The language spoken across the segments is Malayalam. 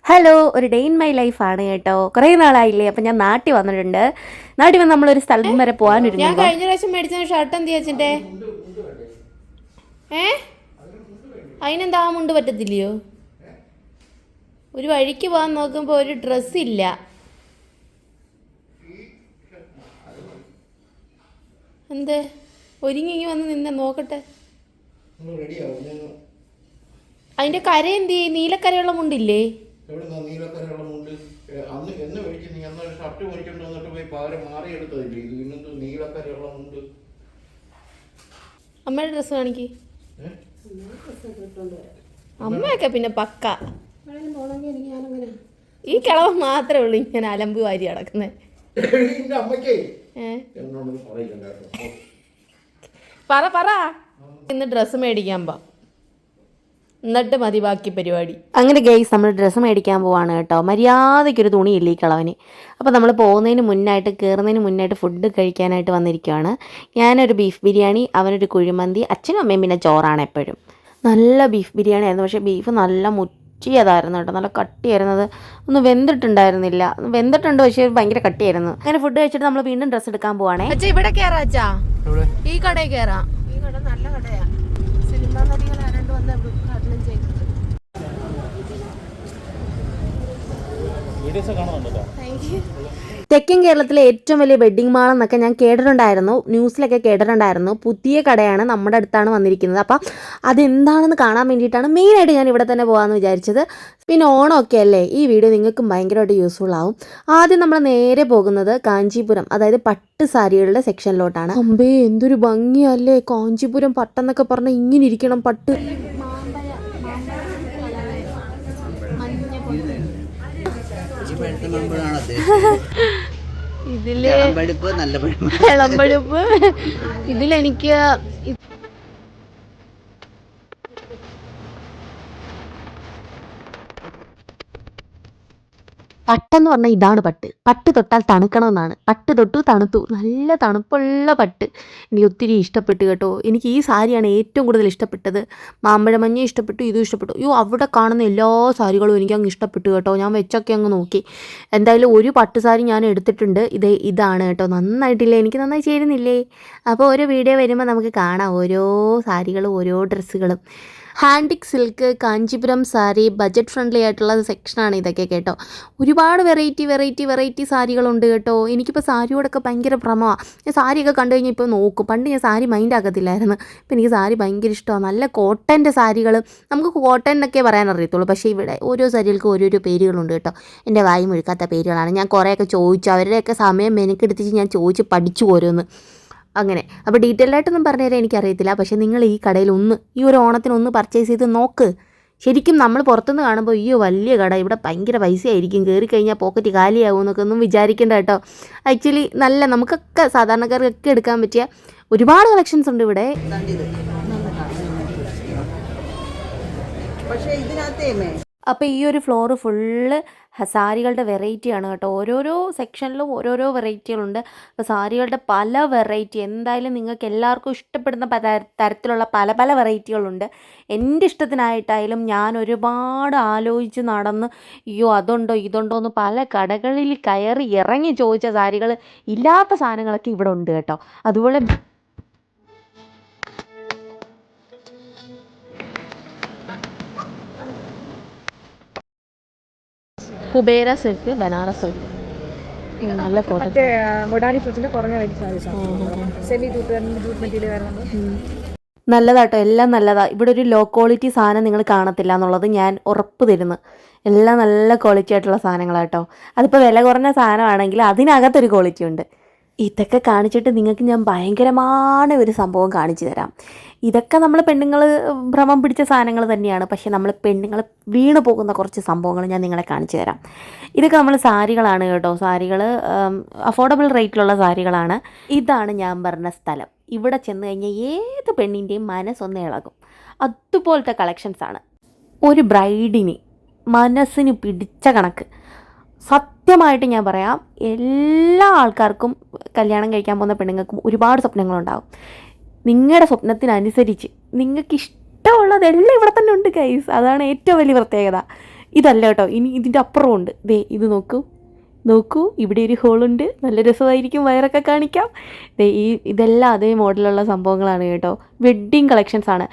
ഹലോ, ഒരു ഡേ ഇൻ മൈ ലൈഫാണ് കേട്ടോ. കുറേ നാളായില്ലേ, അപ്പം ഞാൻ നാട്ടിൽ വന്നിട്ടുണ്ട്. നാട്ടിൽ വന്ന് നമ്മളൊരു സ്ഥലം വരെ പോകാനൊരുങ്ങുമ്പോൾ ഞാൻ കഴിഞ്ഞ പ്രാവശ്യം മേടിച്ച ഷർട്ട് എന്ത് ചേച്ചിൻ്റെ അതിനെന്താ മുണ്ട് പറ്റത്തില്ലയോ? ഒരു വഴിക്ക് പോകാൻ നോക്കുമ്പോൾ ഒരു ഡ്രസ്സില്ല. എന്ത് ഒരുങ്ങി വന്ന് നിന്നെ നോക്കട്ടെ. അതിന്റെ കര എന്ത് നീലക്കരയുള്ള മുണ്ടില്ലേ? അമ്മയുടെ ഡ്രസ്സ് കാണിക്ക്. അമ്മയൊക്കെ പിന്നെ പക്ക. ഈ കിളവ് മാത്രമേ ഉള്ളൂ ഇങ്ങനെ അലമ്പ് വാരി നടക്കുന്നത്. പറ ഇന്ന് ഡ്രസ്സ് മേടിക്കാൻ പോ, എന്നിട്ട് മതി ബാക്കി പരിപാടി. അങ്ങനെ ഗൈസ്, നമ്മൾ ഡ്രസ്സ് മേടിക്കാൻ പോവാണ് കേട്ടോ. മര്യാദയ്ക്കൊരു തുണിയില്ല ഈ കളവന്. അപ്പോൾ നമ്മൾ പോകുന്നതിന് മുന്നായിട്ട്, കയറുന്നതിന് മുന്നായിട്ട് ഫുഡ് കഴിക്കാനായിട്ട് വന്നിരിക്കുകയാണ്. ഞാനൊരു ബീഫ് ബിരിയാണി, അവനൊരു കുഴിമന്തി, അച്ഛനും അമ്മയും പിന്നെ ചോറാണ് എപ്പോഴും. നല്ല ബീഫ് ബിരിയാണി ആയിരുന്നു, പക്ഷേ ബീഫ് നല്ല മുറ്റിയതായിരുന്നു കേട്ടോ. നല്ല കട്ടിയായിരുന്നത്, ഒന്നും വെന്തിട്ടുണ്ടായിരുന്നില്ല. വെന്തിട്ടുണ്ട് പക്ഷേ ഭയങ്കര കട്ടിയായിരുന്നു. അങ്ങനെ ഫുഡ് കഴിച്ചിട്ട് നമ്മൾ വീണ്ടും ഡ്രസ്സ് എടുക്കാൻ പോവാണേ. അച്ഛാ ഇവിടെ കയറാ, അച്ഛാ ഈ കടയിൽ കയറാം. ഈ കട നല്ല കടയാ. സിനിമാ നടികൾ ആരാണ്ട് വന്ന് ഉദ്ഘാടനം ചെയ്തത്. തെക്കൻ കേരളത്തിലെ ഏറ്റവും വലിയ വെഡ്ഡിംഗ് മാൾ എന്നൊക്കെ ഞാൻ കേട്ടിട്ടുണ്ടായിരുന്നു, ന്യൂസിലൊക്കെ കേട്ടിട്ടുണ്ടായിരുന്നു. പുതിയ കടയാണ്, നമ്മുടെ അടുത്താണ് വന്നിരിക്കുന്നത്. അപ്പം അതെന്താണെന്ന് കാണാൻ വേണ്ടിയിട്ടാണ് മെയിനായിട്ട് ഞാൻ ഇവിടെ തന്നെ പോകാമെന്ന് വിചാരിച്ചത്. പിന്നെ ഓണമൊക്കെ അല്ലേ, ഈ വീഡിയോ നിങ്ങൾക്കും ഭയങ്കരമായിട്ട് യൂസ്ഫുൾ ആവും. ആദ്യം നമ്മൾ നേരെ പോകുന്നത് കാഞ്ചീപുരം, അതായത് പട്ട് സാരികളുടെ സെക്ഷനിലോട്ടാണ്. അമ്പേ എന്തൊരു ഭംഗിയല്ലേ കാഞ്ചീപുരം പട്ടെന്നൊക്കെ പറഞ്ഞാൽ ഇങ്ങനെ ഇരിക്കണം പട്ട്. ഇതിലെനിക്ക് പട്ടെന്ന് പറഞ്ഞാൽ ഇതാണ് പട്ട്. പട്ട് തൊട്ടാൽ തണുക്കണമെന്നാണ്. പട്ട് തൊട്ടു തണുത്തു. നല്ല തണുപ്പുള്ള പട്ട് എനിക്ക് ഒത്തിരി ഇഷ്ടപ്പെട്ടു കേട്ടോ. എനിക്ക് ഈ സാരിയാണ് ഏറ്റവും കൂടുതൽ ഇഷ്ടപ്പെട്ടത്. മാമ്പഴമഞ്ഞ ഇഷ്ടപ്പെട്ടു, ഇതും ഇഷ്ടപ്പെട്ടു. അയ്യോ, അവിടെ കാണുന്ന എല്ലാ സാരികളും എനിക്ക് അങ്ങ് ഇഷ്ടപ്പെട്ടു കേട്ടോ. ഞാൻ വെച്ചൊക്കെ അങ്ങ് നോക്കി. എന്തായാലും ഒരു പട്ട് സാരി ഞാൻ എടുത്തിട്ടുണ്ട്. ഇതാണ് കേട്ടോ. നന്നായിട്ടില്ലേ? എനിക്ക് നന്നായി ചേരുന്നില്ലേ? അപ്പോൾ ഓരോ വീഡിയോ വരുമ്പോൾ നമുക്ക് കാണാം ഓരോ സാരികളും ഓരോ ഡ്രസ്സുകളും. ഹാൻഡിക് silk, Kanchipuram sari, budget friendly ആയിട്ടുള്ള സെക്ഷനാണ് ഇതൊക്കെ കേട്ടോ. ഒരുപാട് വെറൈറ്റി സാരികളുണ്ട് കേട്ടോ. എനിക്കിപ്പോൾ സാരിയോടൊക്കെ ഭയങ്കര ഭ്രമമാണ്. ഞാൻ സാരിയൊക്കെ കണ്ടു കഴിഞ്ഞാൽ ഇപ്പോൾ നോക്കും. പണ്ട് ഞാൻ സാരി മൈൻഡ് ആക്കത്തില്ലായിരുന്നു. ഇപ്പോൾ എനിക്ക് സാരി ഭയങ്കര ഇഷ്ടമാണ്. നല്ല കോട്ടൻ്റെ സാരികൾ, നമുക്ക് കോട്ടൺ എന്നൊക്കെ പറയാൻ അറിയത്തുള്ളൂ. പക്ഷേ ഇവിടെ ഓരോ സാരികൾക്കും ഓരോരോ പേരുകളുണ്ട് കേട്ടോ. എൻ്റെ വായി മുഴുക്കാത്ത പേരുകളാണ്. ഞാൻ കുറേയൊക്കെ ചോദിച്ചു, അവരുടെയൊക്കെ സമയം മെനക്കെടുത്തിച്ച് ഞാൻ ചോദിച്ച് പഠിച്ചു ഓരോന്ന്. അങ്ങനെ അപ്പോൾ ഡീറ്റെയിൽഡ് ആയിട്ടൊന്നും പറഞ്ഞുതരാൻ എനിക്കറിയത്തില്ല. പക്ഷേ നിങ്ങൾ ഈ കടയിൽ ഈ ഒരു ഓണത്തിന് പർച്ചേസ് ചെയ്ത് നോക്ക്. ശരിക്കും നമ്മൾ പുറത്തുനിന്ന് കാണുമ്പോൾ അയ്യോ വലിയ കട, ഇവിടെ ഭയങ്കര പൈസയായിരിക്കും, കയറി കഴിഞ്ഞാൽ പോക്കറ്റ് കാലിയാവും എന്നൊക്കെ ഒന്നും വിചാരിക്കേണ്ട കേട്ടോ. ആക്ച്വലി നല്ല, നമുക്കൊക്കെ സാധാരണക്കാർക്കൊക്കെ എടുക്കാൻ പറ്റിയ ഒരുപാട് കളക്ഷൻസ് ഉണ്ട് ഇവിടെ. അപ്പോൾ ഈ ഒരു ഫ്ലോറ് ഫുള്ള് സാരികളുടെ വെറൈറ്റിയാണ് കേട്ടോ. ഓരോരോ സെക്ഷനിലും ഓരോരോ വെറൈറ്റികളുണ്ട്. അപ്പോൾ സാരികളുടെ പല വെറൈറ്റി, എന്തായാലും നിങ്ങൾക്ക് എല്ലാവർക്കും ഇഷ്ടപ്പെടുന്ന തരത്തിലുള്ള പല വെറൈറ്റികളുണ്ട്. എൻ്റെ ഇഷ്ടത്തിനായിട്ടായാലും ഞാൻ ഒരുപാട് ആലോചിച്ച് നടന്ന് അയ്യോ അതുണ്ടോ ഇതുണ്ടോ എന്ന് പല കടകളിൽ കയറി ഇറങ്ങി ചോദിച്ച സാരികൾ, ഇല്ലാത്ത സാധനങ്ങളൊക്കെ ഇവിടെ ഉണ്ട് കേട്ടോ. അതുപോലെ കുബേര സിൽക്ക്, ബനാറസ് സിൽക്ക്, നല്ല കോട്ടൺ, നല്ലതാട്ടോ. എല്ലാം നല്ലതാ. ഇവിടെ ഒരു ലോ ക്വാളിറ്റി സാധനം നിങ്ങൾ കാണത്തില്ല എന്നുള്ളത് ഞാൻ ഉറപ്പ് തരുന്നു. എല്ലാം നല്ല ക്വാളിറ്റി ആയിട്ടുള്ള സാധനങ്ങളാട്ടോ. അതിപ്പോൾ വില കുറഞ്ഞ സാധനമാണെങ്കിൽ അതിനകത്തൊരു ക്വാളിറ്റി ഉണ്ട്. ഇതൊക്കെ കാണിച്ചിട്ട് നിങ്ങൾക്ക് ഞാൻ ഭയങ്കരമായ ഒരു സംഭവം കാണിച്ചു തരാം. ഇതൊക്കെ നമ്മൾ പെണ്ണുങ്ങൾ ഭ്രമം പിടിച്ച സാധനങ്ങൾ തന്നെയാണ്. പക്ഷേ നമ്മൾ പെണ്ണുങ്ങൾ വീണ് പോകുന്ന കുറച്ച് സംഭവങ്ങൾ ഞാൻ നിങ്ങളെ കാണിച്ചു തരാം. ഇതൊക്കെ നമ്മൾ സാരികളാണ് കേട്ടോ. സാരികൾ അഫോർഡബിൾ റേറ്റിലുള്ള സാരികളാണ്. ഇതാണ് ഞാൻ പറഞ്ഞ സ്ഥലം. ഇവിടെ ചെന്ന് കഴിഞ്ഞാൽ ഏത് പെണ്ണിൻ്റെയും മനസ്സൊന്ന് ഇളകും. അതുപോലത്തെ കളക്ഷൻസാണ്. ഒരു ബ്രൈഡിന് മനസ്സിന് പിടിച്ച കണക്ക്. സത്യമായിട്ട് ഞാൻ പറയാം, എല്ലാ ആൾക്കാർക്കും കല്യാണം കഴിക്കാൻ പോകുന്ന പെണ്ണുങ്ങൾക്കും ഒരുപാട് സ്വപ്നങ്ങളുണ്ടാകും. നിങ്ങളുടെ സ്വപ്നത്തിനനുസരിച്ച് നിങ്ങൾക്ക് ഇഷ്ടമുള്ളതെല്ലാം ഇവിടെ തന്നെ ഉണ്ട് ഗൈസ്. അതാണ് ഏറ്റവും വലിയ പ്രത്യേകത. ഇതല്ല കേട്ടോ, ഇനി ഇതിൻ്റെ അപ്പുറമുണ്ട്. ദേ ഇത് നോക്കൂ, ഇവിടെ ഒരു ഹോളുണ്ട്. നല്ല രസമായിരിക്കും, വയറൊക്കെ കാണിക്കാം. ഇതെല്ലാം അതേ മോഡലുള്ള സംഭവങ്ങളാണ് കേട്ടോ. വെഡ്ഡിങ് കളക്ഷൻസ് ആണ്.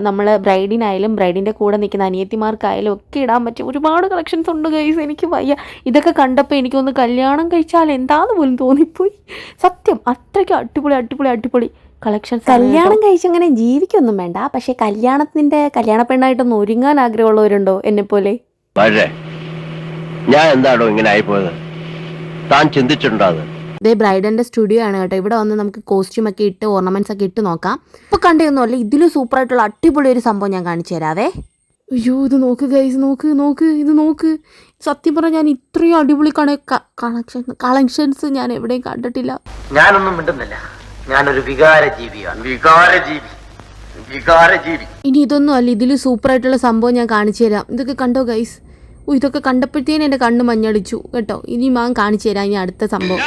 നമ്മൾ ബ്രൈഡിനായാലും ബ്രൈഡിൻ്റെ കൂടെ നിൽക്കുന്ന അനിയത്തിമാർക്കായാലും ഒക്കെ ഇടാൻ പറ്റും ഒരുപാട് കളക്ഷൻസ് ഉണ്ട് ഗൈസ്. എനിക്ക് വയ്യ, ഇതൊക്കെ കണ്ടപ്പോൾ എനിക്കൊന്ന് കല്യാണം കഴിച്ചാൽ എന്താന്ന് പോലും തോന്നിപ്പോയി. സത്യം, അത്രയ്ക്ക് അടിപൊളി കളക്ഷൻസ്. കല്യാണം കഴിച്ചങ്ങനെ ജീവിക്കൊന്നും വേണ്ട, പക്ഷേ കല്യാണ പെണ്ണായിട്ടൊന്ന് ഒരുങ്ങാൻ ആഗ്രഹമുള്ളവരുണ്ടോ എന്നെപ്പോലെ? ഞാൻ എന്താണോ ഇങ്ങനെ ആയിപ്പോയത്, താൻ ചിന്തിച്ചിട്ടുണ്ടോ? ഇതേ ബ്രൈഡലിൻ്റെ സ്റ്റുഡിയോ ആണ് കേട്ടോ. ഇവിടെ വന്ന് നമുക്ക് കോസ്റ്റ്യൂം ഒക്കെ ഇട്ട് ഓർണമെന്റ്സ് ഒക്കെ ഇട്ട് നോക്കാം. ഇപ്പോൾ കണ്ടൊന്നുമല്ല, ഇതിലും സൂപ്പറായിട്ടുള്ള അടിപൊളി ഒരു സംഭവം ഞാൻ കാണിച്ചു തരാവേ. അയ്യോ ഇത് നോക്ക് ഗൈസ്, നോക്ക്. സത്യം പറഞ്ഞാൽ ഞാൻ ഇത്രയും അടിപൊളി കളക്ഷൻസ് ഞാൻ എവിടെയും കണ്ടിട്ടില്ല. ഞാനൊന്നും മിണ്ടുന്നില്ല, ഞാനൊരു വികാരജീവിയാണ്. ഇനി ഇതൊന്നും അല്ല, ഇതിൽ സൂപ്പറായിട്ടുള്ള സംഭവം ഞാൻ കാണിച്ചു തരാം. ഇതൊക്കെ കണ്ടോ ഗൈസ്? ഇതൊക്കെ കണ്ടപ്പോഴത്തേനും എൻ്റെ കണ്ണ് മഞ്ഞടിച്ചു കേട്ടോ. ഇനി ഞാൻ കാണിച്ചു തരാം ഇനി അടുത്ത സംഭവം.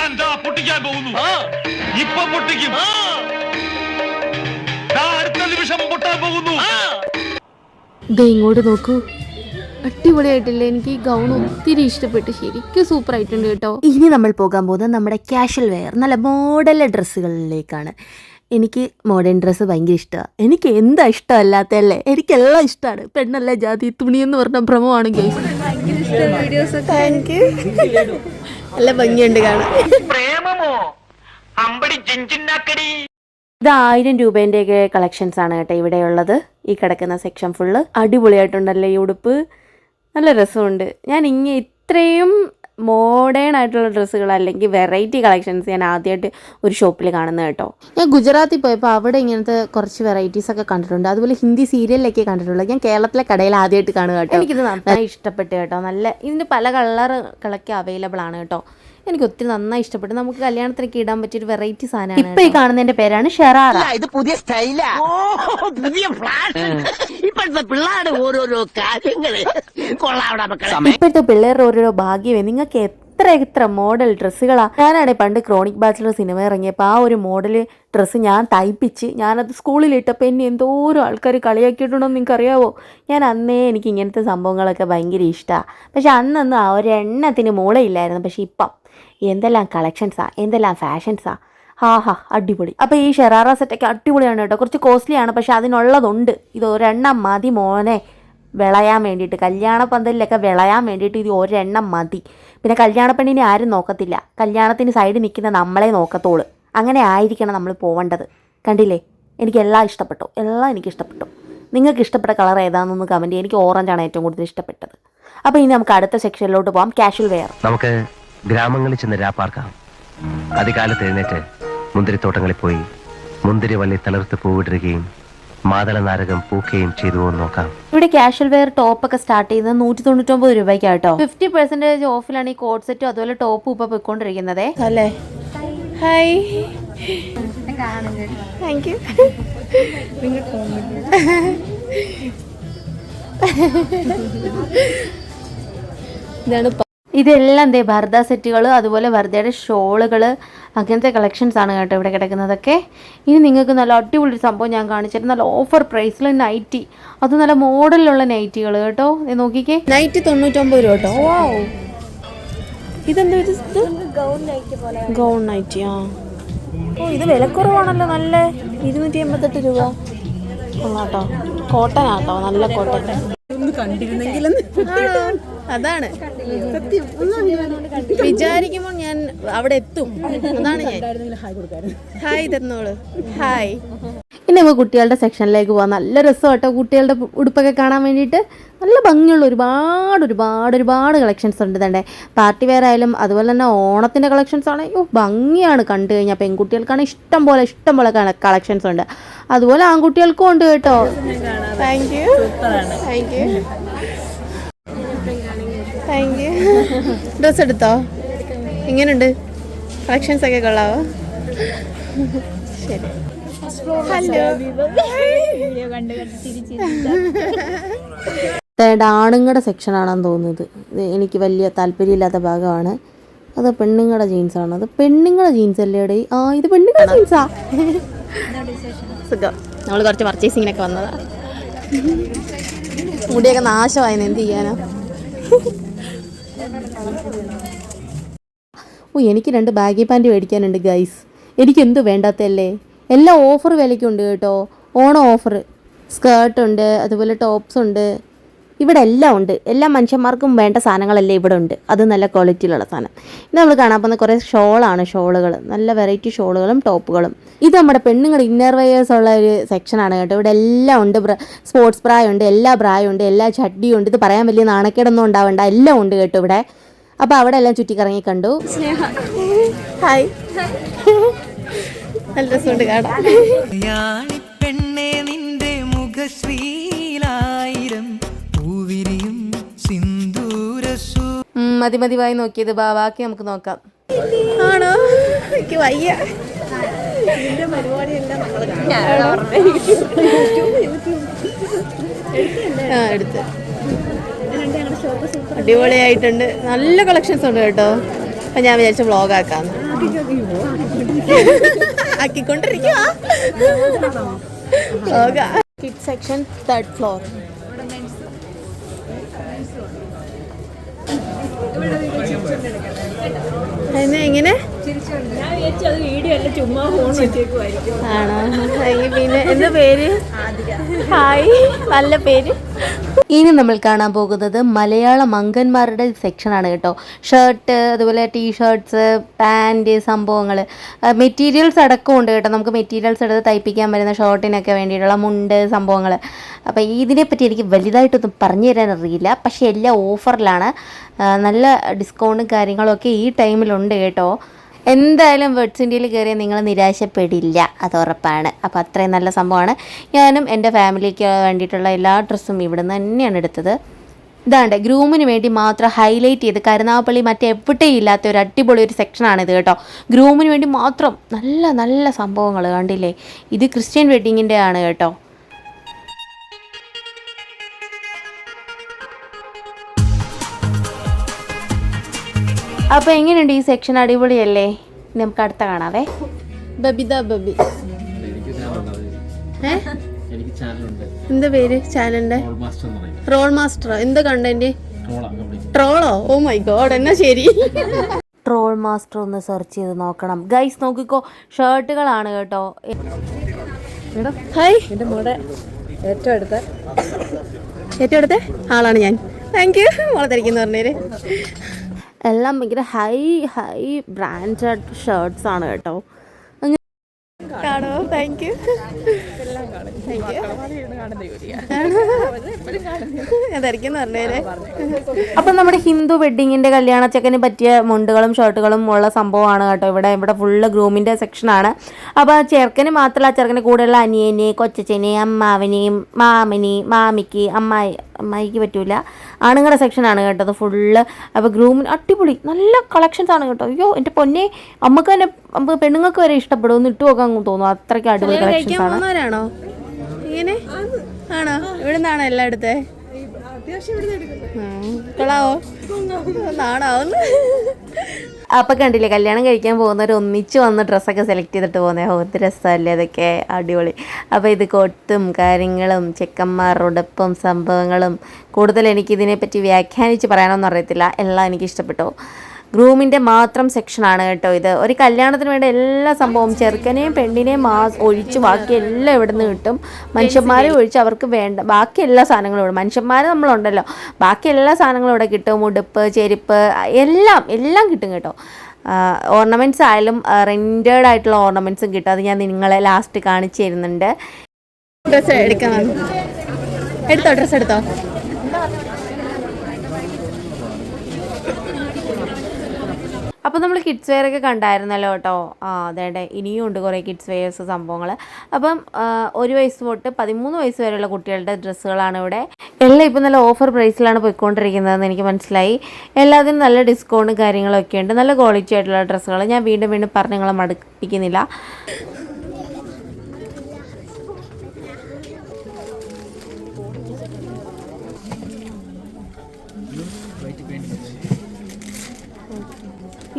ദേ ഇങ്ങോട്ട് നോക്കൂ, അടിപൊളിയായിട്ടില്ലേ? എനിക്ക് ഈ ഗൗൺ ഒത്തിരി ഇഷ്ടപ്പെട്ടു, ശരിക്കും സൂപ്പർ ആയിട്ടുണ്ട് കേട്ടോ. ഇനി നമ്മൾ പോകാൻ പോകുന്നത് നമ്മുടെ കാഷ്വൽ വെയർ, നല്ല മോഡൽ ഡ്രസ്സുകളിലേക്കാണ്. എനിക്ക് മോഡേൺ ഡ്രസ്സ് ഭയങ്കര ഇഷ്ടമാണ്. എനിക്ക് എന്താ ഇഷ്ടമല്ലാത്തല്ലേ? എനിക്കെല്ലാം ഇഷ്ടമാണ്. പെണ്ണല്ല ജാതി, തുണിയെന്ന് പറഞ്ഞ ഭ്രമമാണ് ഗൈസ്. Thank you. നല്ല ഭംഗിയുണ്ട് കാണാൻ. ഇത് 1000 രൂപേൻ്റെയൊക്കെ കളക്ഷൻസ് ആണ് കേട്ടോ ഇവിടെയുള്ളത്. ഈ കിടക്കുന്ന സെക്ഷൻ ഫുള്ള് അടിപൊളിയായിട്ടുണ്ടല്ലേ ഈ ഉടുപ്പ്, നല്ല രസമുണ്ട്. ഞാൻ ഇത്രയും മോഡേൺ ആയിട്ടുള്ള ഡ്രസ്സുകൾ അല്ലെങ്കിൽ വെറൈറ്റി കളക്ഷൻസ് ഞാൻ ആദ്യമായിട്ട് ഒരു ഷോപ്പിൽ കാണുന്നത് കേട്ടോ. ഞാൻ ഗുജറാത്തിൽ പോയപ്പോൾ അവിടെ ഇങ്ങനത്തെ കുറച്ച് വെറൈറ്റീസ് ഒക്കെ കണ്ടിട്ടുണ്ട്. അതുപോലെ ഹിന്ദി സീരിയലിലൊക്കെ കണ്ടിട്ടുള്ളത്. ഞാൻ കേരളത്തിലെ കടയിൽ ആദ്യമായിട്ട് കാണുക കേട്ടോ. എനിക്കിത് നന്നായി ഇഷ്ടപ്പെട്ടു കേട്ടോ. നല്ല ഇതിൻ്റെ പല കളറുകളൊക്കെ അവൈലബിൾ ആണ് കേട്ടോ. എനിക്ക് ഒത്തിരി നന്നായി ഇഷ്ടപ്പെട്ടു. നമുക്ക് കല്യാണത്തിനൊക്കെ ഇടാൻ പറ്റിയൊരു വെറൈറ്റി സാധനമാണ്. ഇപ്പൊ ഈ കാണുന്നതിന്റെ പേരാണ് ഷറാറ. ഇത് പുതിയ സ്റ്റൈലാ, പുതിയ ഫ്ലാഷ്. ഇപ്പോഴത്തെ പിള്ളേരുടെ ഓരോരോ കാര്യങ്ങള് കൊള്ളാം. ഇപ്പോഴത്തെ പിള്ളേരുടെ ഓരോരോ ഭാഗ്യമേ. നിങ്ങൾക്ക് എത്ര മോഡൽ ഡ്രസ്സുകളാ. ഞാനാണെ പണ്ട് ക്രോണിക് ബാച്ചിലർ സിനിമ ഇറങ്ങിയപ്പോൾ ആ ഒരു മോഡൽ ഡ്രസ്സ് ഞാൻ തയ്പ്പിച്ച് ഞാനത് സ്കൂളിലിട്ടപ്പോൾ എന്നെ എന്തോരം ആൾക്കാർ കളിയാക്കിയിട്ടുണ്ടോയെന്ന് നിങ്ങൾക്കറിയാവോ? ഞാൻ അന്നേ എനിക്ക് ഇങ്ങനത്തെ സംഭവങ്ങളൊക്കെ ഭയങ്കര ഇഷ്ടമാണ്. പക്ഷെ അന്നൊന്നും ആ ഒരെണ്ണത്തിന് മൂളയില്ലായിരുന്നു. പക്ഷെ ഇപ്പം എന്തെല്ലാം കളക്ഷൻസാ, എന്തെല്ലാം ഫാഷൻസാ. അടിപൊളി. അപ്പോൾ ഈ ഷെറാറ സെറ്റൊക്കെ അടിപൊളിയാണ് കേട്ടോ. കുറച്ച് കോസ്റ്റ്ലിയാണ്, പക്ഷെ അതിനുള്ളതുണ്ട്. ഇത് ഒരെണ്ണം മതി മോനെ വിളയാൻ വേണ്ടിയിട്ട്, കല്യാണ പന്തലിലൊക്കെ വിളയാൻ വേണ്ടിയിട്ട് ഇത് ഒരെണ്ണം മതി. പിന്നെ കല്യാണ പെണ്ണിനെ ആരും നോക്കത്തില്ല, കല്യാണത്തിന് സൈഡിൽ നിൽക്കുന്ന നമ്മളെ നോക്കത്തോളൂ. അങ്ങനെ ആയിരിക്കണം നമ്മൾ പോവേണ്ടത്. കണ്ടില്ലേ? എനിക്കെല്ലാം ഇഷ്ടപ്പെട്ടു, എനിക്ക് ഇഷ്ടപ്പെട്ടു. നിങ്ങൾക്ക് ഇഷ്ടപ്പെട്ട കളർ ഏതാണെന്നൊന്ന് കമൻറ്റ് ചെയ്യുക. എനിക്ക് ഓറഞ്ചാണ് ഏറ്റവും കൂടുതൽ ഇഷ്ടപ്പെട്ടത്. അപ്പോൾ ഇനി നമുക്ക് അടുത്ത സെക്ഷനിലോട്ട് പോകാം, കാഷ്വൽ വെയർ. നമുക്ക് ഗ്രാമങ്ങളിൽ ചെന്ന് രാപ്പാർക്കാം. അതികാലത്ത് എഴുന്നേറ്റ് മുന്തിരിത്തോട്ടങ്ങളിൽ പോയി മുന്തിരി വള്ളി തളിർത്ത് പൂവിടുകയും മാതള നാരകം പൂക്കുകയും ചെയ്തു നോക്കാം. ഇവിടെ കാഷ്വൽ വെയർ ടോപ്പൊക്കെ സ്റ്റാർട്ട് ചെയ്യുന്നത് 199 രൂപയ്ക്കാട്ടോ. 50% ഓഫിലാണ് ഈ കോട്ട് സെറ്റും അതുപോലെ ടോപ്പും ഇപ്പൊ പോയിക്കൊണ്ടിരിക്കുന്നത് അല്ലേ. Hi, thank you. ഇതാണ് ഇതെല്ലാം എന്തേ ഭർദ സെറ്റുകൾ, അതുപോലെ ഭർദയുടെ ഷോളുകൾ, അങ്ങനത്തെ കളക്ഷൻസ് ആണ് കേട്ടോ ഇവിടെ കിടക്കുന്നതൊക്കെ. ഇനി നിങ്ങൾക്ക് നല്ല അടിപൊളി സംഭവം ഞാൻ കാണിച്ചിട്ട് നല്ല ഓഫർ പ്രൈസിൽ നൈറ്റി, അത് നല്ല മോഡലിലുള്ള നൈറ്റികൾ കേട്ടോ. നോക്കിക്കേ, നൈറ്റി 99 രൂപ കേട്ടോ. ഓ ഇതെന്താ ഗൗൺ നൈറ്റി? ഓ ഇത് വിലക്കുറവാണല്ലോ, നല്ല 288 രൂപ കേട്ടോ. കോട്ടൺ ആട്ടോ, നല്ല കോട്ടൺ. അതാണ് വിചാരിക്കുമ്പോൾ ഞാൻ അവിടെ എത്തും. അതാണ് ഞാൻ ഹായ് തന്നോളൂ. ഹായ്. ഇനി നമുക്ക് കുട്ടികളുടെ സെക്ഷനിലേക്ക് പോകാം. നല്ല രസം കേട്ടോ കുട്ടികളുടെ ഉടുപ്പൊക്കെ കാണാൻ വേണ്ടിയിട്ട്. നല്ല ഭംഗിയുള്ള ഒരുപാട് കളക്ഷൻസ് ഉണ്ട് തന്നെ. പാർട്ടി വെയർ ആയാലും അതുപോലെ തന്നെ ഓണത്തിൻ്റെ കളക്ഷൻസ് ആണ്. ഭംഗിയാണ് കണ്ടു കഴിഞ്ഞാൽ. പെൺകുട്ടികൾക്കാണ് ഇഷ്ടം പോലെ കളക്ഷൻസ് ഉണ്ട്. അതുപോലെ ആൺകുട്ടികൾക്കും ഉണ്ട് കേട്ടോ. Thank you. ഡ്രസ് എടുത്തോ? എങ്ങനെയുണ്ട്? കളക്ഷൻസ് ഒക്കെ കൊള്ളാവോ? ശരി. ഹലോ. ആണുങ്ങളുടെ സെക്ഷനാണെന്ന് തോന്നുന്നത്. ഇത് എനിക്ക് വലിയ താല്പര്യമില്ലാത്ത ഭാഗമാണ്. അത് പെണ്ണുങ്ങളുടെ ജീൻസാണ്. അത് പെണ്ണുങ്ങളുടെ ജീൻസ് അല്ലേ ഇവിടെ? ഇത് പെണ്ണുങ്ങളുടെ ജീൻസാ. സുഖം. നമ്മൾ കുറച്ച് പർച്ചേസിങ്ങിനൊക്കെ വന്നതാ. മുടിയൊക്കെ നാശമായിരുന്നു, എന്ത് ചെയ്യാനോ. ഓ എനിക്ക് 2 ബാഗി പാൻറ്റ് മേടിക്കാനുണ്ട് ഗൈസ്. എനിക്കെന്ത് വേണ്ടാത്തല്ലേ, എല്ലാം ഓഫർ വിലയ്ക്കുണ്ട് കേട്ടോ. ഓണം ഓഫർ സ്കേർട്ടുണ്ട്, അതുപോലെ ടോപ്സ് ഉണ്ട്, ഇവിടെ എല്ലാം ഉണ്ട്. എല്ലാ മനുഷ്യന്മാർക്കും വേണ്ട സാധനങ്ങളല്ലേ ഇവിടെ ഉണ്ട്. അത് നല്ല ക്വാളിറ്റിയിലുള്ള സാധനം. ഇത് നമ്മൾ കാണാൻ പോകുന്ന കുറേ ഷോളുകൾ, നല്ല വെറൈറ്റി ഷോളുകളും ടോപ്പുകളും. ഇത് നമ്മുടെ പെണ്ണുങ്ങളുടെ ഇന്നർ വെയേഴ്സ് ഉള്ള ഒരു സെക്ഷനാണ് കേട്ടോ. ഇവിടെ എല്ലാം ഉണ്ട്. സ്പോർട്സ് ബ്രായുണ്ട്, എല്ലാ ബ്രായുണ്ട്, എല്ലാ ചട്ടിയുണ്ട്. ഇത് പറയാൻ വലിയ നാണക്കേടൊന്നും ഉണ്ടാവണ്ട, എല്ലാം ഉണ്ട് കേട്ടോ ഇവിടെ. അപ്പോൾ അവിടെ എല്ലാം ചുറ്റിക്കറങ്ങി കണ്ടു. ഹായ്, നല്ല രസമുണ്ട് കാണാൻ. മതി വായി നോക്കിയത്, ബാക്കി നമുക്ക് നോക്കാം. ആണോ, എനിക്ക് വയ്യ. എടുത്ത് അടിപൊളിയായിട്ടുണ്ട്. നല്ല കളക്ഷൻസ് ഉണ്ട് കേട്ടോ. അപ്പം ഞാൻ വിചാരിച്ച വ്ളോഗ് ആക്കാന്ന്. ആക്കിക്കൊണ്ടിരിക്കുക. Kid section 3rd floor. എങ്ങനെ ആണോ? പിന്നെ എന്താ പേര്? ഹായ്, നല്ല പേര്. ഇനി നമ്മൾ കാണാൻ പോകുന്നത് മലയാള മങ്കന്മാരുടെ സെക്ഷനാണ് കേട്ടോ. ഷർട്ട്, അതുപോലെ ടീഷർട്ട്സ്, പാൻറ്, സംഭവങ്ങൾ, മെറ്റീരിയൽസ് അടക്കം ഉണ്ട് കേട്ടോ. നമുക്ക് മെറ്റീരിയൽസ് എടുത്ത് തയ്പ്പിക്കാൻ വരുന്ന ഷർട്ടിനൊക്കെ വേണ്ടിയിട്ടുള്ള മുണ്ട് സംഭവങ്ങൾ. അപ്പോൾ ഇതിനെപ്പറ്റി എനിക്ക് വലുതായിട്ടൊന്നും പറഞ്ഞു തരാൻ അറിയില്ല, പക്ഷേ എല്ലാം ഓഫറിലാണ്. നല്ല ഡിസ്കൗണ്ടും കാര്യങ്ങളൊക്കെ ഈ ടൈമിലുണ്ട് കേട്ടോ. എന്തായാലും വെഡ്സ് ഇന്ത്യയിൽ കയറിയാൽ നിങ്ങൾ നിരാശപ്പെടില്ല, അത് ഉറപ്പാണ്. അപ്പോൾ അത്രയും നല്ല സംഭവമാണ്. ഞാനും എൻ്റെ ഫാമിലിക്ക് വേണ്ടിയിട്ടുള്ള എല്ലാ ഡ്രസ്സും ഇവിടെ നിന്ന് തന്നെയാണ് എടുത്തത്. ഇതാണ്ട് ഗ്രൂമിന് വേണ്ടി മാത്രം ഹൈലൈറ്റ് ചെയ്ത് കരുനാഗപ്പള്ളി മറ്റെവിടെയും ഇല്ലാത്ത ഒരു അടിപൊളി ഒരു സെക്ഷനാണിത് കേട്ടോ. ഗ്രൂമിന് വേണ്ടി മാത്രം നല്ല നല്ല സംഭവങ്ങൾ കണ്ടില്ലേ. ഇത് ക്രിസ്ത്യൻ വെഡ്ഡിങ്ങിൻ്റെ ആണ് കേട്ടോ. അപ്പോൾ എങ്ങനെയുണ്ട് ഈ സെക്ഷൻ? അടിപൊളിയല്ലേ? നമുക്ക് അടുത്ത കാണാവേ. ബബി എന്താ പേര് ചാനലിന്റെ? Roll master. എന്താ കണ്ടന്റ്? ട്രോളോ? ഓ മൈ ഗോഡ്, എന്നാ ശരി. ട്രോൾ മാസ്റ്റർ ഒന്ന് സെർച്ച് ചെയ്ത് നോക്കണം ഗൈസ്. നോക്കിക്കോ, ഷർട്ടുകളാണ് കേട്ടോ. ഹായ്, എൻ്റെ മോടെ ഏറ്റവും അടുത്ത ആളാണ് ഞാൻ. താങ്ക് യു മോളെ ധരിക്കുന്നു പറഞ്ഞേര്. എല്ലാം ഭയങ്കര ഹൈ ബ്രാൻഡഡ് ഷർട്ട്സ് ആണ് കേട്ടോ. കാണോ? Thank you. ധരിക്കുന്ന പറഞ്ഞേരെ. അപ്പം നമ്മുടെ ഹിന്ദു വെഡ്ഡിങ്ങിൻ്റെ കല്യാണച്ചക്കന് പറ്റിയ മുണ്ടുകളും ഷർട്ടുകളും ഉള്ള സംഭവമാണ് കേട്ടോ. ഇവിടെ ഫുള്ള് ഗ്രൂമിൻ്റെ സെക്ഷനാണ്. അപ്പോൾ ചെറുക്കന് മാത്രമല്ല, ചെറുക്കന് കൂടെയുള്ള അനിയനെ, കൊച്ചച്ഛനെ, അമ്മാവനെയും, മാമിക്ക്, അമ്മായിക്ക് പറ്റൂല, ആണുങ്ങളുടെ സെക്ഷനാണ് കേട്ടോ അത് ഫുള്ള്. അപ്പോൾ ഗ്രൂമിന് അടിപൊളി നല്ല കളക്ഷൻസ് ആണ് കേട്ടോ. അയ്യോ എൻ്റെ പൊന്നെ, നമുക്ക് തന്നെ പെണ്ണുങ്ങൾക്ക് വരെ ഇഷ്ടപ്പെടുമെന്ന് ഇട്ട് നോക്കാൻ തോന്നും, അത്രയ്ക്ക് അടിപൊളി കളക്ഷൻസ് ആണ്. ഇങ്ങനെ ആണോ? ഇവിടെ നിന്നാണോ എല്ലാം എടുത്തേ? കൊള്ളാവോ? നാണാവുന്നു. അപ്പം കണ്ടില്ലേ, കല്യാണം കഴിക്കാൻ പോകുന്നവർ ഒന്നിച്ച് വന്ന് ഡ്രസ്സൊക്കെ സെലക്ട് ചെയ്തിട്ട് പോകുന്നത്. ഇത് രസമല്ലേ അതൊക്കെ, അടിപൊളി. അപ്പോൾ ഇത് കൊട്ടും കാര്യങ്ങളും ചെക്കന്മാരോടൊപ്പം സംഭവങ്ങളും. കൂടുതൽ എനിക്കിതിനെപ്പറ്റി വ്യാഖ്യാനിച്ച് പറയാനൊന്നും അറിയത്തില്ല, എല്ലാം എനിക്കിഷ്ടപ്പെട്ടു. ഗ്രൂമിൻ്റെ മാത്രം സെക്ഷനാണ് കേട്ടോ ഇത്. ഒരു കല്യാണത്തിന് വേണ്ട എല്ലാ സംഭവവും ചെറുക്കനെയും പെണ്ണിനെയും ഒഴിച്ച് ബാക്കി എല്ലാം ഇവിടെ നിന്ന് കിട്ടും. മനുഷ്യന്മാരെ ഒഴിച്ച് അവർക്ക് വേണ്ട ബാക്കി എല്ലാ സാധനങ്ങളും ഇവിടെ. മനുഷ്യന്മാർ നമ്മളുണ്ടല്ലോ, ബാക്കി എല്ലാ സാധനങ്ങളും ഇവിടെ കിട്ടും. ഉടുപ്പ്, ചെരുപ്പ്, എല്ലാം കിട്ടും കേട്ടോ. ഓർണമെൻറ്റ്സ് ആയാലും റെൻറ്റഡ് ആയിട്ടുള്ള ഓർണമെൻറ്റ്സും കിട്ടും. അത് ഞാൻ നിങ്ങളെ ലാസ്റ്റ് കാണിച്ചു തരുന്നുണ്ട്. ഡ്രസ്സ് എടുക്കാം, ഡ്രസ്സ് എടുത്തോ. അപ്പോൾ നമ്മൾ കിഡ്സ് വെയർ ഒക്കെ കണ്ടായിരുന്നല്ലോ കേട്ടോ. അതേടെ ഇനിയും ഉണ്ട് കുറേ കിഡ്സ് വെയേഴ്സ് സംഭവങ്ങൾ. അപ്പം 1 വയസ്സ് തൊട്ട് 13 വയസ്സ് വരെയുള്ള കുട്ടികളുടെ ഡ്രസ്സുകളാണ് ഇവിടെ. എല്ലാം ഇപ്പം നല്ല ഓഫർ പ്രൈസിലാണ് പോയിക്കൊണ്ടിരിക്കുന്നതെന്ന് എനിക്ക് മനസ്സിലായി. എല്ലാത്തിനും നല്ല ഡിസ്കൗണ്ടും കാര്യങ്ങളൊക്കെ ഉണ്ട്. നല്ല ക്വാളിറ്റി ആയിട്ടുള്ള ഡ്രസ്സുകൾ. ഞാൻ വീണ്ടും പറഞ്ഞ് നിങ്ങളെ മടുപ്പിക്കുന്നില്ല.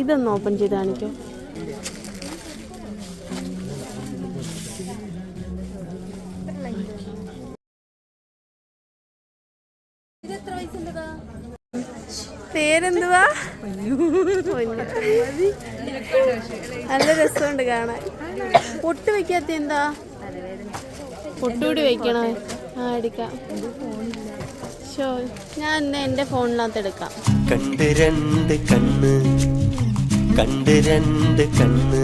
ഇതൊന്ന് ഓപ്പൺ ചെയ്ത് കാണിക്കോ. എന്തുവാ? നല്ല രസമുണ്ട് കാണാൻ. പൊട്ട് വെക്കാത്ത എന്താ? പൊട്ടുകൂടി വെക്കണോ? ആ എടുക്കാം. ഷോ ഞാൻ ഇന്ന് എൻ്റെ ഫോണിനകത്ത് എടുക്കാം. കണ്ട് രണ്ട് കണ്ണ് കണ്ട് രണ്ട് കണ്ണ്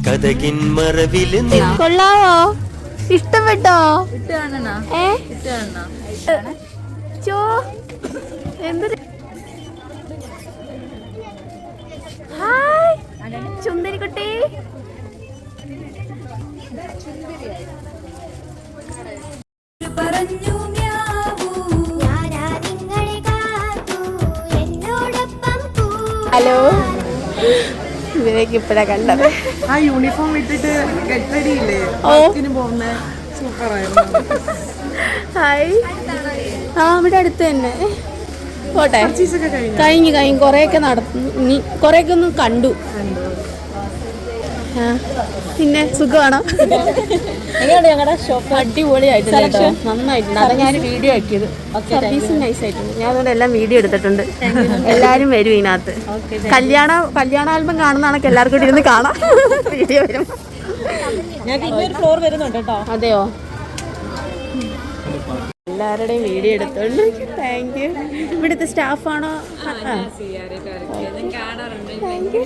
കഥകിൻ മറവില് കൊള്ളാവോ? ഇഷ്ടപ്പെട്ടോ? ചോ എന്തൊരു ഹായ് ചുന്ദരിക്കുട്ടി. ഹലോ, ഇതിലേക്ക് ഇപ്പഴാ കണ്ടത്. ആ യൂണിഫോം ഇട്ടിട്ട് ഗെറ്റ് റെഡി ഇല്ലേ പോകുന്ന സൂപ്പറായിരുന്നു. ഹായ്. ആ ഇവിടെ അടുത്ത് തന്നെ. പോട്ടെ, പർച്ചേസൊക്കെ കഴിഞ്ഞു കുറേയൊക്കെ നടന്നു. ഇനി കുറേയൊക്കെ ഒന്ന് കണ്ടു. ആ പിന്നെ സുഖമാണോ? ഞങ്ങളുടെ ഷോപ്പ് അടിപൊളിയായിട്ടുണ്ട് കേട്ടോ, നന്നായിട്ടുണ്ട്. അതാ ഞാൻ വീഡിയോ ആക്കിയത്. സർവീസ് നൈസ് ആയിട്ടുണ്ട്. ഞാൻ അതുകൊണ്ട് എല്ലാം വീഡിയോ എടുത്തിട്ടുണ്ട്. എല്ലാവരും വരും ഇതിനകത്ത്. കല്യാണ ആൽബം കാണുന്നതാണൊക്കെ എല്ലാവർക്കും കൂടി ഇരുന്ന് കാണാം. വീഡിയോ വരും. ഫ്ലോർ വരുന്നുണ്ട് കേട്ടോ. അതെയോ? എല്ലാവരുടെയും വീഡിയോ എടുത്തോണ്ട് താങ്ക് യു. ഇവിടുത്തെ സ്റ്റാഫാണോ? Thank you.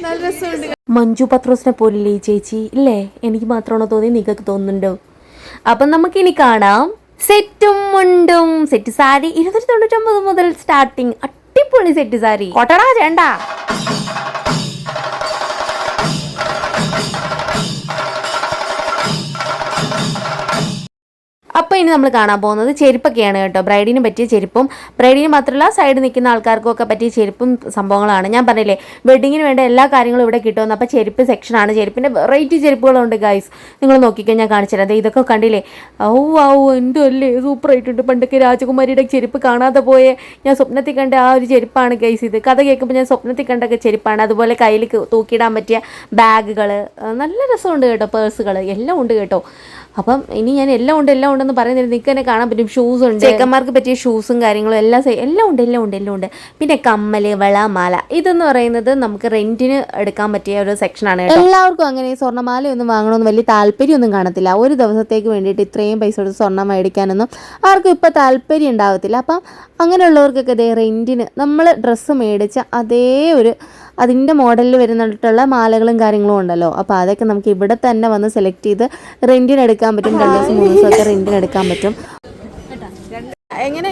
നല്ല രസമുണ്ട്. മഞ്ജു പത്രോസിനെ പോലില്ലേ ഈ ചേച്ചി? ഇല്ലേ? എനിക്ക് മാത്രമാണോ തോന്നി? നിങ്ങൾക്ക് തോന്നുന്നുണ്ടോ? അപ്പം നമുക്കിനി കാണാം സെറ്റും മുണ്ടും. സെറ്റ് സാരി 299 മുതൽ സ്റ്റാർട്ടിങ്. അടിപൊളി സെറ്റ് സാരി. കൊട്ടടാ ചേണ്ട. അപ്പോൾ ഇനി നമ്മൾ കാണാൻ പോകുന്നത് ചെരുപ്പൊക്കെയാണ് കേട്ടോ. ബ്രൈഡിന് പറ്റിയ ചെരുപ്പും, ബ്രൈഡിന് മാത്രമല്ല സൈഡിൽ നിൽക്കുന്ന ആൾക്കാർക്കും ഒക്കെ പറ്റിയ ചെരുപ്പും സംഭവങ്ങളാണ്. ഞാൻ പറഞ്ഞില്ലേ വെഡിങ്ങിന് വേണ്ട എല്ലാ കാര്യങ്ങളും ഇവിടെ കിട്ടുമെന്ന്. അപ്പോൾ ചെരുപ്പ് സെക്ഷനാണ്. ചെരുപ്പിൻ്റെ വെറൈറ്റി ചെരുപ്പുകളുണ്ട് ഗൈസ്. നിങ്ങൾ നോക്കിക്കാൻ ഞാൻ കാണിച്ചു തരാം. ഇതൊക്കെ കണ്ടില്ലേ? എന്തോ അല്ലേ, സൂപ്പർ ആയിട്ടുണ്ട്. പണ്ടൊക്കെ രാജകുമാരിയുടെ ചെരുപ്പ് കാണാതെ പോയ ഞാൻ സ്വപ്നത്തിൽ കണ്ട ആ ഒരു ചെരുപ്പാണ് ഗൈസ് ഇത്. കഥ കേൾക്കുമ്പോൾ ഞാൻ സ്വപ്നത്തിൽ കണ്ടൊക്കെ ചെരുപ്പാണ്. അതുപോലെ കയ്യിൽ തൂക്കിയിടാൻ പറ്റിയ ബാഗുകൾ, നല്ല രസമുണ്ട് കേട്ടോ. പേഴ്സുകൾ എല്ലാം ഉണ്ട് കേട്ടോ. അപ്പം ഇനി ഞാൻ എല്ലാം ഉണ്ടെന്ന് പറയുന്നത് നിങ്ങൾക്ക് തന്നെ കാണാൻ പറ്റും. ഷൂസ് ഉണ്ട്, ചേക്കന്മാർക്ക് പറ്റിയ ഷൂസും കാര്യങ്ങളും എല്ലാം ഉണ്ട്. പിന്നെ കമ്മല്, വള, മാല. ഇതെന്ന് പറയുന്നത് നമുക്ക് റെന്റിന് എടുക്കാൻ പറ്റിയ ഒരു സെക്ഷനാണ്. എല്ലാവർക്കും അങ്ങനെ സ്വർണ്ണമാലയൊന്നും വാങ്ങണമെന്ന് വലിയ താല്പര്യമൊന്നും കാണത്തില്ല. ഒരു ദിവസത്തേക്ക് വേണ്ടിയിട്ട് ഇത്രയും പൈസ കൊടുത്ത് സ്വർണ്ണം മേടിക്കാനൊന്നും ആർക്കും ഇപ്പോൾ താല്പര്യം ഉണ്ടാകത്തില്ല. അപ്പം അങ്ങനെയുള്ളവർക്കൊക്കെ ഇതേ റെന്റിന് നമ്മൾ ഡ്രസ്സ് മേടിച്ച അതേ ഒരു അതിൻ്റെ മോഡലിൽ വരുന്നിട്ടുള്ള മാലകളും കാര്യങ്ങളും ഉണ്ടല്ലോ. അപ്പോൾ അതൊക്കെ നമുക്ക് ഇവിടെ തന്നെ വന്ന് സെലക്ട് ചെയ്ത് റെന്റിന് എടുക്കാൻ പറ്റും. 2 ദിവസം 3 ദിവസമൊക്കെ റെന്റിന് എടുക്കാൻ പറ്റും. എങ്ങനെ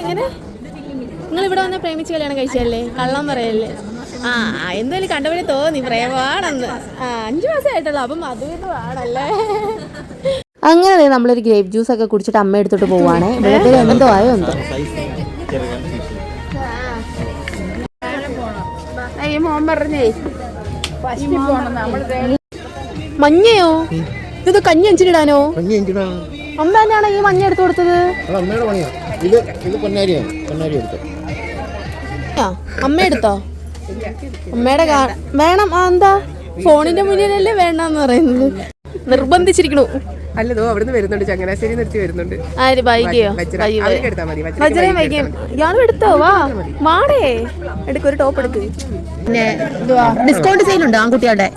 നിങ്ങൾ ഇവിടെ വന്ന് പ്രേമിച്ച് കല്യാണം കഴിച്ചല്ലേ? കള്ളം പറയല്ലേ? എന്തായാലും കണ്ടവരെ തോന്നി പ്രേമാണെന്ന്. 5 മാസമായിട്ടുള്ളൂ. അപ്പം അതുകൊണ്ടാണല്ലേ. അങ്ങനെ നമ്മളൊരു ഗ്രേപ്പ് ജ്യൂസ് ഒക്കെ കുടിച്ചിട്ട് അമ്മ എടുത്തോട്ട് പോവാണ്. ഇവിടെ എന്തോ ആയോ എന്തോ. മഞ്ഞയോ? ഇത് കഞ്ഞി അഞ്ചിടാനോ? അമ്മ തന്നെയാണോ ഈ മഞ്ഞ എടുത്തു കൊടുത്തത്? അമ്മ എടുത്തോ? അമ്മയുടെ വേണം. എന്താ ഫോണിന്റെ മുന്നിലല്ലേ വേണ്ടെന്ന് പറയുന്നത്? നിർബന്ധിച്ചിരിക്കണു. അല്ലതോ അവിടുന്ന് വരുന്നുണ്ട്, ചങ്ങനാശ്ശേരി നിർത്തി വരുന്നുണ്ട്. ആര് ബൈക്കിയോ? വജ്രം വൈകിയും ഇയാളും എടുത്തോ? വാടേ എടുക്കൊരു ടോപ്പ് എടുക്ക്. പിന്നെ ഡിസ്കൗണ്ട് സെയിൽ ഉണ്ട് ആൺകുട്ടികളുടെ.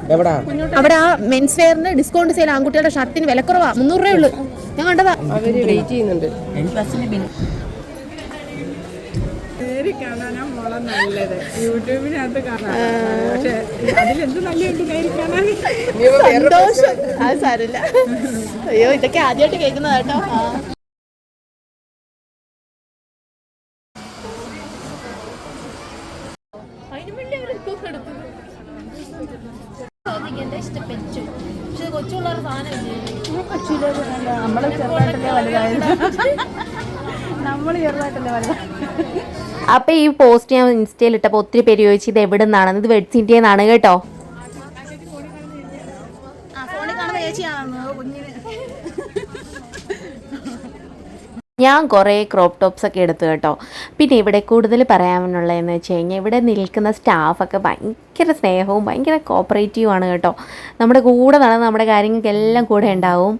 അവിടെ ആ മെൻസ് വെയറിന് ഡിസ്കൗണ്ട് സെയിൽ. ആൺകുട്ടികളുടെ ഷർട്ടിന് വിലക്കുറവാ, 300 രൂപയേ ഉള്ളൂ. ഞാൻ കണ്ടതാ. അവര് വെയിറ്റ് ചെയ്യുന്നുണ്ട്. യൂട്യൂബിനകത്ത് കാണാം. പക്ഷെ അതിലെന്ത് നല്ലതുണ്ട് സന്തോഷം. അത് സാരമില്ല. അയ്യോ ഇതൊക്കെ ആദ്യമായിട്ട് കേൾക്കുന്നത് കേട്ടോ. ഇഷ്ടപ്പെട്ടു. പക്ഷെ കൊച്ചുള്ളൊരു സാധനം നമ്മള് ചെറുതായിട്ടല്ലേ വലുതായത്. അപ്പോൾ ഈ പോസ്റ്റ് ഞാൻ ഇൻസ്റ്റയിൽ ഇട്ടപ്പോൾ ഒത്തിരി പേര് ചോദിച്ചു ഇത് എവിടെ നിന്നാണ്. ഇത് വെഡ്സ് ഇന്ത്യന്നാണ് കേട്ടോ. ഫോണിൽ കാണുന്ന ചേച്ചിയാണെന്ന് കുഞ്ഞിന് ഞാൻ കുറേ ക്രോപ്പ് ടോപ്സൊക്കെ എടുത്തു കേട്ടോ. പിന്നെ ഇവിടെ കൂടുതൽ പറയാനുള്ളതെന്ന് വെച്ച് കഴിഞ്ഞാൽ ഇവിടെ നിൽക്കുന്ന സ്റ്റാഫൊക്കെ ഭയങ്കര സ്നേഹവും ഭയങ്കര കോപ്പറേറ്റീവുമാണ് കേട്ടോ. നമ്മുടെ കൂടെ നടന്ന് നമ്മുടെ കാര്യങ്ങൾക്കെല്ലാം കൂടെ ഉണ്ടാവും.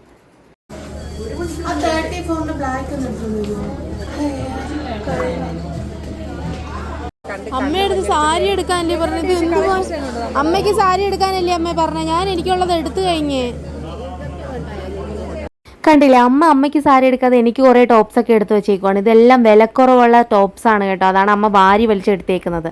അമ്മയെടുത്ത് സാരി എടുക്കാനല്ലേ പറഞ്ഞത്? അമ്മയ്ക്ക് സാരി എടുക്കാനല്ലേ അമ്മ പറഞ്ഞ? ഞാൻ എനിക്കുള്ളത് എടുത്തു കഴിഞ്ഞേ. കണ്ടില്ലേ, അമ്മയ്ക്ക് സാരി എടുക്കാതെ എനിക്ക് കുറേ ടോപ്സൊക്കെ എടുത്ത് വെച്ചേക്കുവാണ്. ഇതെല്ലാം വിലക്കുറവുള്ള ടോപ്സാണ് കേട്ടോ. അതാണ് അമ്മ വാരി വലിച്ചെടുത്തേക്കുന്നത്.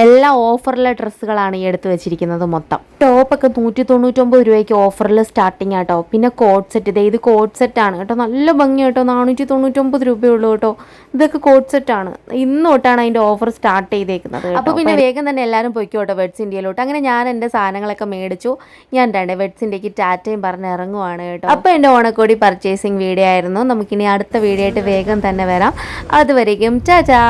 എല്ലാം ഓഫറിലെ ഡ്രസ്സുകളാണ് ഈ എടുത്ത് വെച്ചിരിക്കുന്നത് മൊത്തം. ടോപ്പൊക്കെ 199 രൂപയ്ക്ക് ഓഫറിൽ സ്റ്റാർട്ടിങ് ആട്ടോ. പിന്നെ കോട്ട് സെറ്റ്, ഇത് കോട്ട് സെറ്റാണ് കേട്ടോ. നല്ല ഭംഗി കേട്ടോ. 499 രൂപയുള്ളൂ കേട്ടോ. ഇതൊക്കെ കോട്ട് സെറ്റാണ്. ഇന്ന് തൊട്ടാണ് അതിൻ്റെ ഓഫർ സ്റ്റാർട്ട് ചെയ്തേക്കുന്നത്. അപ്പോൾ പിന്നെ വേഗം തന്നെ എല്ലാവരും പൊയ്ക്കോട്ടോ വെഡ്സ് ഇന്ത്യയിലോട്ട്. അങ്ങനെ ഞാൻ എൻ്റെ സാധനങ്ങളൊക്കെ മേടിച്ചു. ഞാൻ വെഡ്സ് ഇന്ത്യക്ക് ടാറ്റയും പറഞ്ഞ് ഇറങ്ങുവാണ് കേട്ടോ. അപ്പോൾ എൻ്റെ ഓണക്കോടി പർച്ചേസിങ് വീഡിയോ ആയിരുന്നു. നമുക്കിനി അടുത്ത വീഡിയോ ആയിട്ട് വേഗം തന്നെ വരാം. അതുവരേക്കും ടാറ്റാ.